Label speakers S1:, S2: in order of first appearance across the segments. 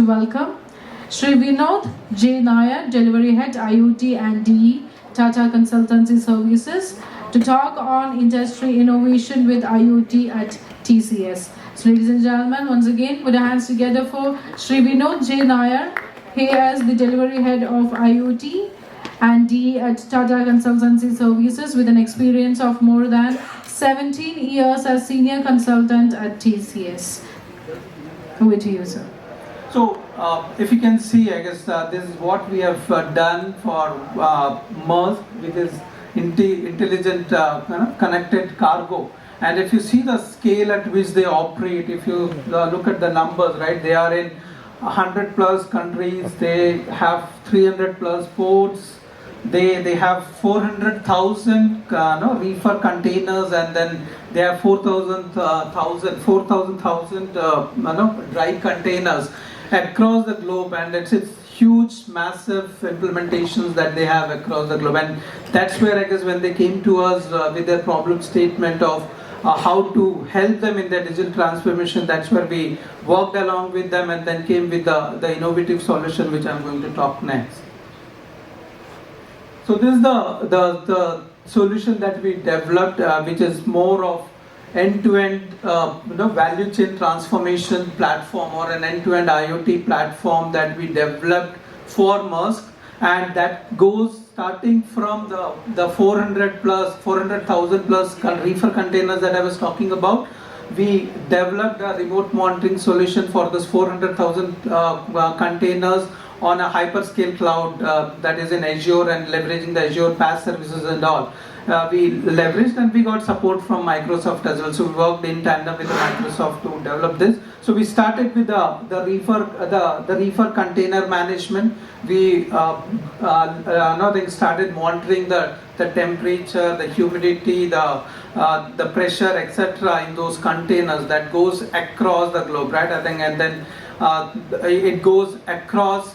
S1: to welcome Shri Vinod J. Nair, Delivery Head, IoT and DE, Tata Consultancy Services, to talk on industry innovation with IoT at TCS. So ladies and gentlemen, once again, put your hands together for Shri Vinod J. Nair. He is the Delivery Head of IoT and DE at Tata Consultancy Services with an experience of more than 17 years as Senior Consultant at TCS. Over to you, sir.
S2: So, if you can see, I guess this is what we have done for MERS, which is intelligent connected cargo. And if you see the scale at which they operate, if you look at the numbers, right, they are in 100 plus countries, they have 300 plus ports, they have 400,000 reefer containers, and then they have 4,000 dry containers across the globe, and it's huge, massive implementations that they have across the globe. And that's where I guess when they came to us with their problem statement of how to help them in their digital transformation, that's where we worked along with them and then came with the innovative solution which I'm going to talk next. So this is the solution that we developed, which is more of end-to-end value chain transformation platform, or an end-to-end IoT platform that we developed for Maersk, and that goes starting from the 400,000 plus reefer containers that I was talking about. We developed a remote monitoring solution for this 400,000 containers on a hyperscale cloud that is in Azure, and leveraging the Azure PaaS services and all. We leveraged, and we got support from Microsoft as well. So we worked in tandem with Microsoft to develop this. So we started with the reefer container management. We started monitoring the temperature, the humidity, the pressure, etc. in those containers that goes across the globe, right? I think, and then it goes across,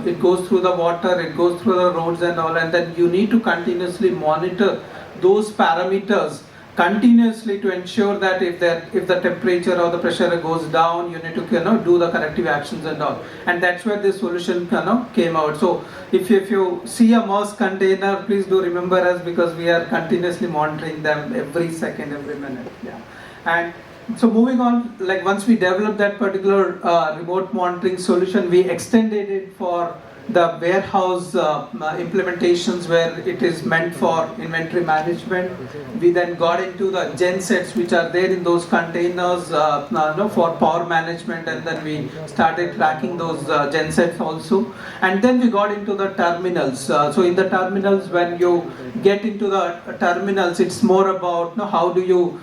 S2: it goes through the water, it goes through the roads and all, and then you need to continuously monitor those parameters continuously to ensure that if the temperature or the pressure goes down, you need to do the corrective actions and all. And that's where this solution came out. So if you see a Maersk container, please do remember us, because we are continuously monitoring them every second, every minute. Yeah. And so moving on, like once we developed that particular remote monitoring solution, we extended it for the warehouse implementations where it is meant for inventory management. We then got into the gensets which are there in those containers for power management, and then we started tracking those gensets also. And then we got into the terminals. So in the terminals, when you get into the terminals, it's more about how do you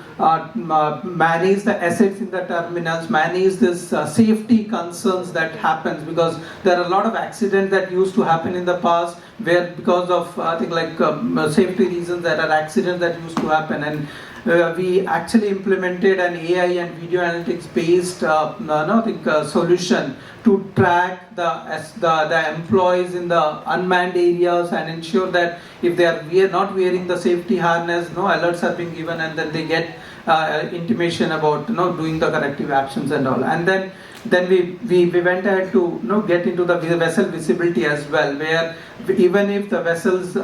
S2: manage the assets in the terminals, manage this safety concerns that happens, because there are a lot of accidents that used to happen in the past, where because of I think safety reasons, there are accidents that used to happen, and we actually implemented an AI and video analytics based solution to track the employees in the unmanned areas and ensure that if they are not wearing the safety harness, no alerts are being given, and then they get intimation about doing the corrective actions and all. And then we went ahead to get into the vessel visibility as well, where even if the vessels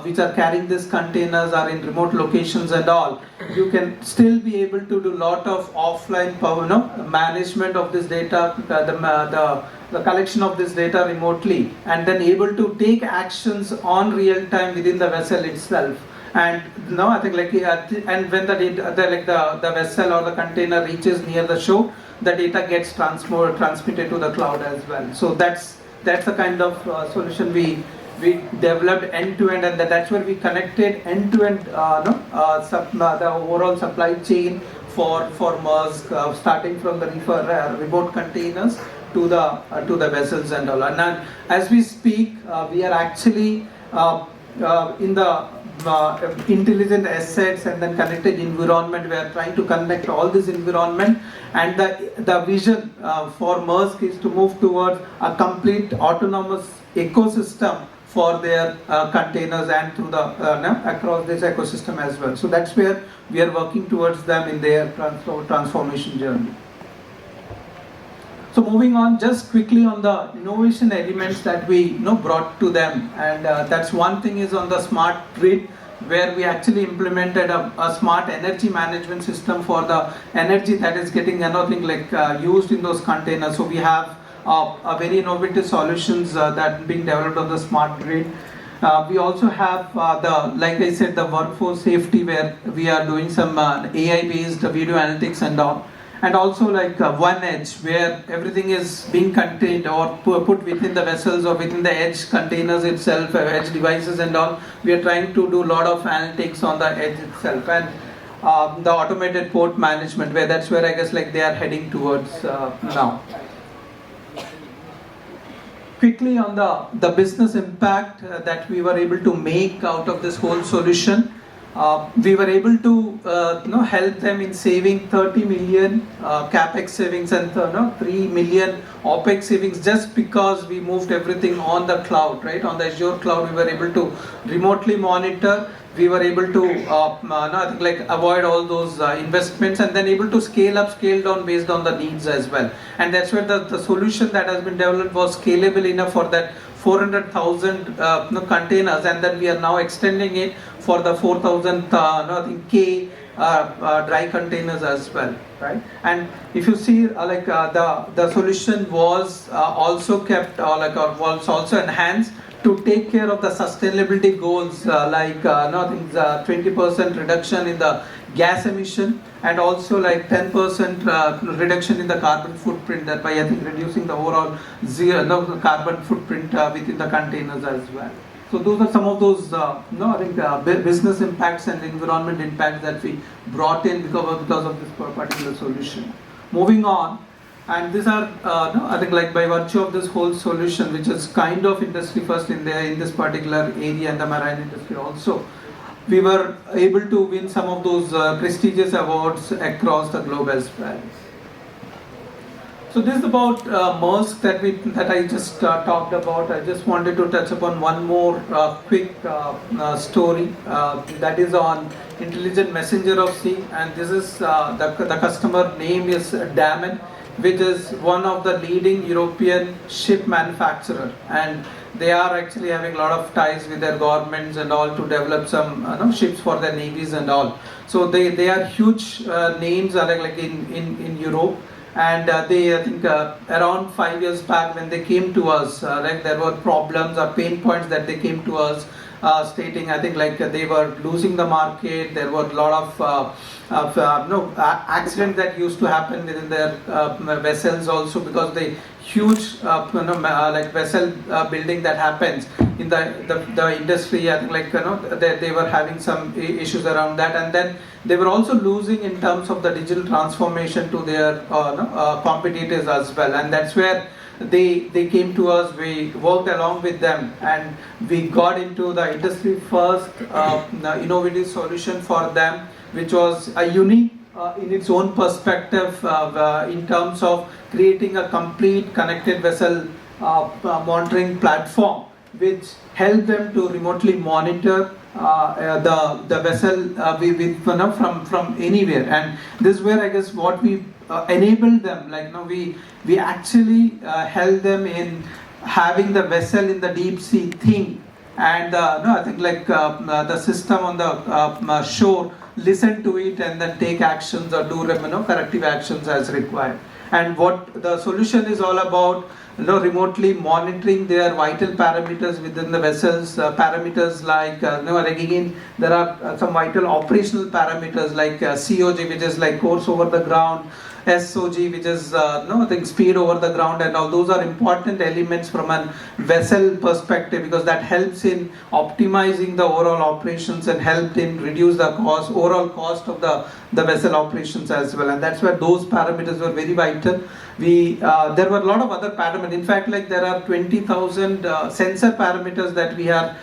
S2: which are carrying these containers are in remote locations and all, you can still be able to do lot of offline power management of this data, the collection of this data remotely, and then able to take actions on real time within the vessel itself. And I think and when the vessel or the container reaches near the shore, the data gets transmitted to the cloud as well. So that's the kind of solution we developed end to end, and that's where we connected end to end the overall supply chain for Maersk, starting from the remote containers to the vessels and all. And as we speak, we are actually in the intelligent assets and then connected environment. We are trying to connect all this environment, and the vision for Maersk is to move towards a complete autonomous ecosystem for their containers and through the across this ecosystem as well. So that's where we are working towards them in their transformation journey. So moving on, just quickly on the innovation elements that we brought to them, and that's one thing is on the smart grid, where we actually implemented a smart energy management system for the energy that is getting used in those containers. So we have a very innovative solutions that being developed on the smart grid. We also have like I said, the workforce safety, where we are doing some AI-based video analytics and all. And also one edge, where everything is being contained or put within the vessels or within the edge containers itself, edge devices and all. We are trying to do a lot of analytics on the edge itself, and the automated port management, where that's where I guess they are heading towards now. Quickly on the business impact that we were able to make out of this whole solution. We were able to help them in saving 30 million capex savings and 3 million opex savings, just because we moved everything on the cloud, right? On the Azure cloud, we were able to remotely monitor. We were able to avoid all those investments, and then able to scale up, scale down based on the needs as well. And that's where the solution that has been developed was scalable enough for that 400,000 containers, and then we are now extending it for the 4,000 K dry containers as well, right? And if you see the solution was also kept was also enhanced to take care of the sustainability goals, 20% reduction in the gas emission, and also 10% reduction in the carbon footprint, thereby I think reducing the overall carbon footprint within the containers as well. So those are some of those business impacts and environment impacts that we brought in because of this particular solution. Moving on. And these are, I think, by virtue of this whole solution, which is kind of industry first in this particular area, and the marine industry also, we were able to win some of those prestigious awards across the globe as well. So this is about Maersk that I just talked about. I just wanted to touch upon one more quick story that is on Intelligent Messenger of Sea, and this is the customer name is Damen, which is one of the leading European ship manufacturer, and they are actually having a lot of ties with their governments and all to develop some ships for their navies and all. So they are huge names in Europe, and they, I think around 5 years back when they came to us, there were problems or pain points that they came to us stating, I think they were losing the market. There were a lot of accidents that used to happen within their vessels also, because the huge vessel building that happens in the industry. I think they were having some issues around that, and then they were also losing in terms of the digital transformation to their competitors as well, and that's where they came to us. We worked along with them, and we got into the industry first innovative solution for them, which was a unique in its own perspective in terms of creating a complete connected vessel monitoring platform, which helped them to remotely monitor the vessel from anywhere. And this is where I guess what we enabled them, we actually held them in having the vessel in the deep sea thing, and I think the system on the shore listen to it and then take actions or do corrective actions as required. And what the solution is all about, remotely monitoring their vital parameters within the vessels, parameters again there are some vital operational parameters like COG, which is course over the ground, SOG, which is I think speed over the ground, and all those are important elements from a vessel perspective, because that helps in optimizing the overall operations and helped in reduce the overall cost of the vessel operations as well. And that's where those parameters were very vital. There were a lot of other parameters. In fact, there are 20,000 sensor parameters that we are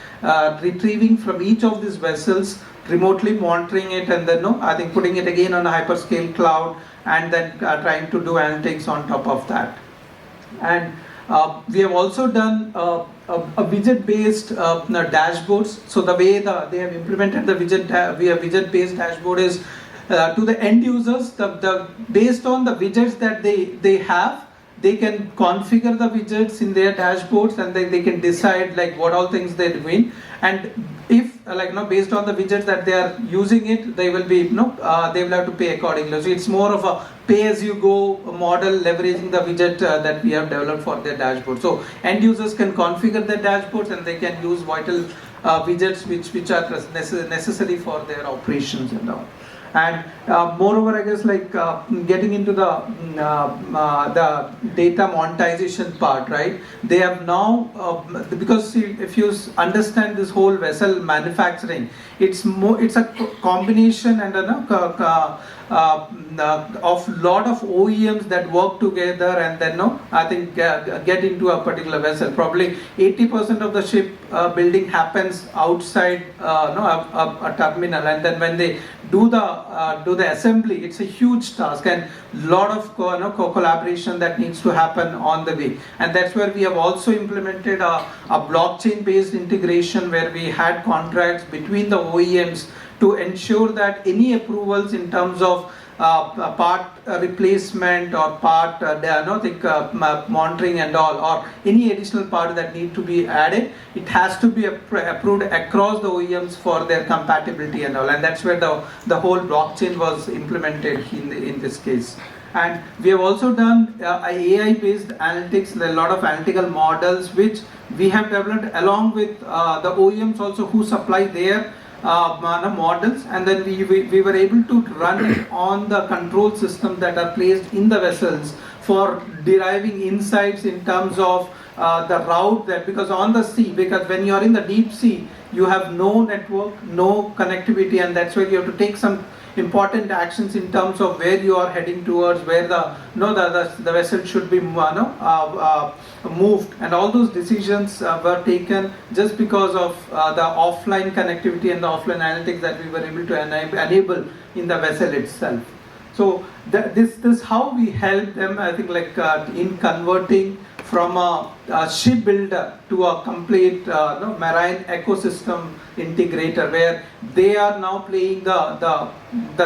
S2: retrieving from each of these vessels, remotely monitoring it, and then I think putting it again on a hyperscale cloud, and then trying to do analytics on top of that. And we have also done a widget-based dashboards. So the way they have implemented the widget-based dashboard is to the end users, based on the widgets that they have, they can configure the widgets in their dashboards, and then they can decide like what all things they're doing. And if based on the widgets that they are using it, they will be they will have to pay accordingly. So it's more of a pay as you go model, leveraging the widget that we have developed for their dashboard. So end users can configure their dashboards, and they can use vital widgets which are necessary for their operations and all. And moreover, I guess getting into the data monetization part, right? They have now because if you understand this whole vessel manufacturing, it's a combination and of lot of OEMs that work together, and then I think get into a particular vessel. Probably 80% of the ship building happens outside a terminal, and then when they do the assembly, it's a huge task and lot of collaboration that needs to happen on the way. And that's where we have also implemented a blockchain based integration, where we had contracts between the OEMs to ensure that any approvals in terms of part replacement or part monitoring and all, or any additional part that need to be added, it has to be approved across the OEMs for their compatibility and all. And that's where the whole blockchain was implemented in this case. And we have also done AI based analytics, a lot of analytical models which we have developed along with the OEMs also who supply their models, and then we were able to run it on the control systems that are placed in the vessels for deriving insights in terms of the route, that because on the sea, because when you are in the deep sea, you have no network, no connectivity, and that's where you have to take some important actions in terms of where you are heading towards, where the vessel should be moved, and all those decisions were taken just because of the offline connectivity and the offline analytics that we were able to enable in the vessel itself. So this how we help them, I think, in converting from a shipbuilder to a complete marine ecosystem integrator, where they are now playing the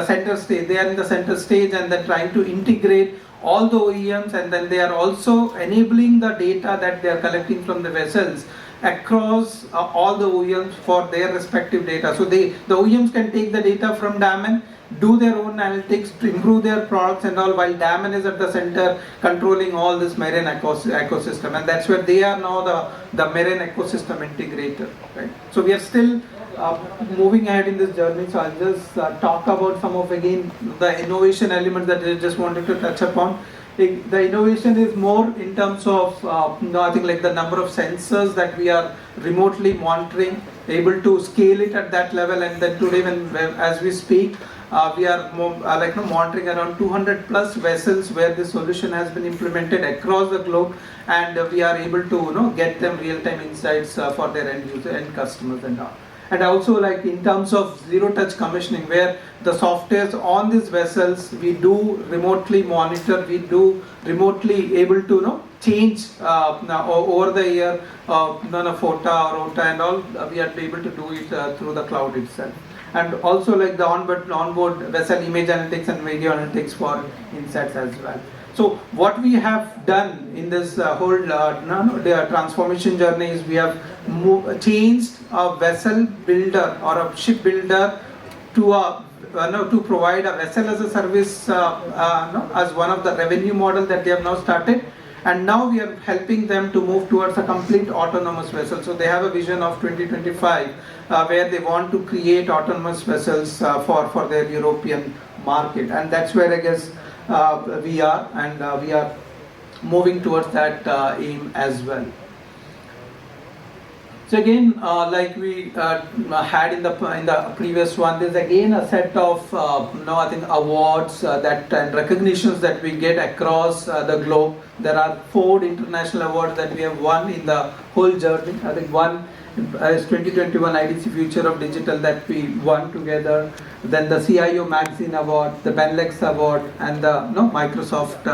S2: center stage. They are in the center stage, and then trying to integrate all the OEMs, and then they are also enabling the data that they are collecting from the vessels across all the OEMs for their respective data. So the OEMs can take the data from Daman, do their own analytics to improve their products and all, while Daman is at the center controlling all this marine ecosystem, and that's where they are now the marine ecosystem integrator, right? So we are still moving ahead in this journey. So I'll just talk about some of, again, the innovation elements that I just wanted to touch upon. The innovation is more in terms of I think the number of sensors that we are remotely monitoring, able to scale it at that level, and then today as we speak, we are monitoring around 200 plus vessels where this solution has been implemented across the globe, and we are able to get them real-time insights for their end customers and all. And also in terms of zero-touch commissioning, where the softwares on these vessels we do remotely monitor, we do remotely able to change over the year, FOTA or OTA and all, we are able to do it through the cloud itself. And also the onboard vessel image analytics and video analytics for insights as well. So what we have done in this whole transformation journey is we have changed a vessel builder or a ship builder to provide a vessel as a service as one of the revenue model that they have now started. And now we are helping them to move towards a complete autonomous vessel. So they have a vision of 2025 where they want to create autonomous vessels for their European market. And that's where I guess we are, and we are moving towards that aim as well. So again, like we had in the previous one, there's again a set of I think awards and recognitions that we get across the globe. There are 4 international awards that we have won in the whole journey. I think one is 2021 IDC Future of Digital that we won together. Then the CIO Magazine Award, the Benlex Award, and the Microsoft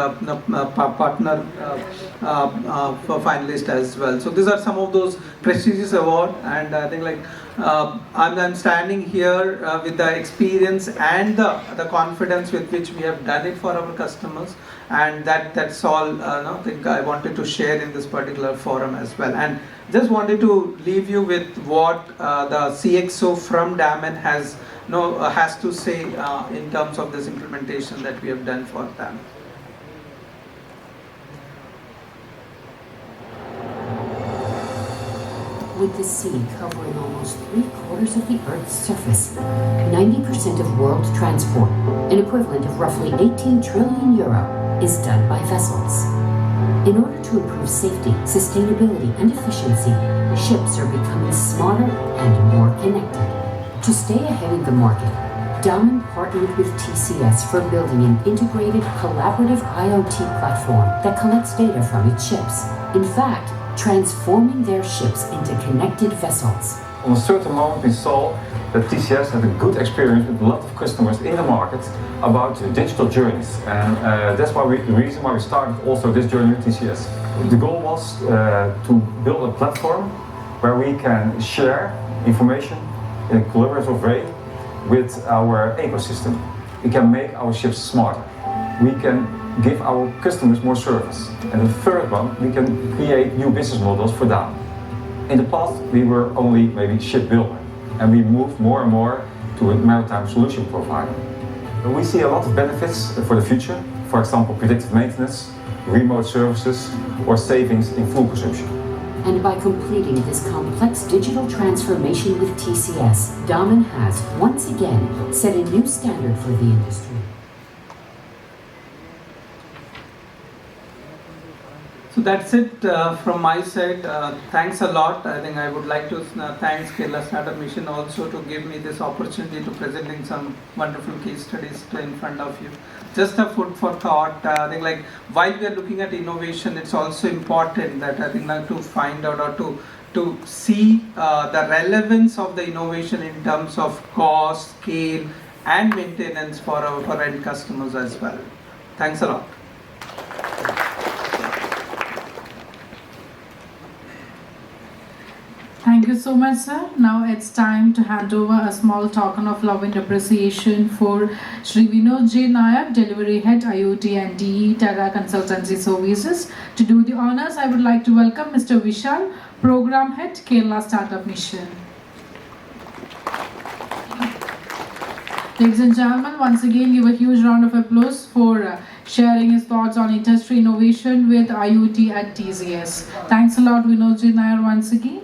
S2: partner for finalist as well. So these are some of those prestigious awards, and I think I'm standing here with the experience and the confidence with which we have done it for our customers, and that's all I think I wanted to share in this particular forum as well. And just wanted to leave you with what the CXO from Damen has to say in terms of this implementation that we have done for them.
S3: With the sea covering almost 3/4 of the Earth's surface, 90% of world transport, an equivalent of roughly 18 trillion euro, is done by vessels. In order to improve safety, sustainability, and efficiency, ships are becoming smarter and more connected. To stay ahead in the market, Damen partnered with TCS for building an integrated, collaborative IoT platform that collects data from its ships. In fact, transforming their ships into connected vessels.
S4: On a certain moment we saw that TCS had a good experience with a lot of customers in the market about digital journeys, and that's the reason why we started also this journey with TCS. The goal was to build a platform where we can share information in a collaborative way with our ecosystem. We can make our ships smarter. We can give our customers more service. And the third one, we can create new business models for them. In the past, we were only maybe shipbuilder, and we moved more and more to a maritime solution provider. We see a lot of benefits for the future, for example, predictive maintenance, remote services, or savings in fuel consumption.
S3: And by completing this complex digital transformation with TCS, Damen has, once again, set a new standard for the industry.
S2: So that's it from my side. Thanks a lot. I think I would like to thank Kerala Startup Mission also to give me this opportunity to presenting some wonderful case studies in front of you. Just a food for thought. I think like while we are looking at innovation, it's also important that I think to find out or to see the relevance of the innovation in terms of cost, scale, and maintenance for our end customers as well. Thanks a lot.
S1: Thank you so much, sir. Now it's time to hand over a small token of love and appreciation for Shri Vinod J. Nair, Delivery Head, IoT and DE, Tata Consultancy Services. To do the honors, I would like to welcome Mr. Vishal, Program Head, Kerala Startup Mission. Ladies and gentlemen, once again, give a huge round of applause for sharing his thoughts on industry innovation with IoT at TCS. Thanks a lot, Vinod J. Nair, once again.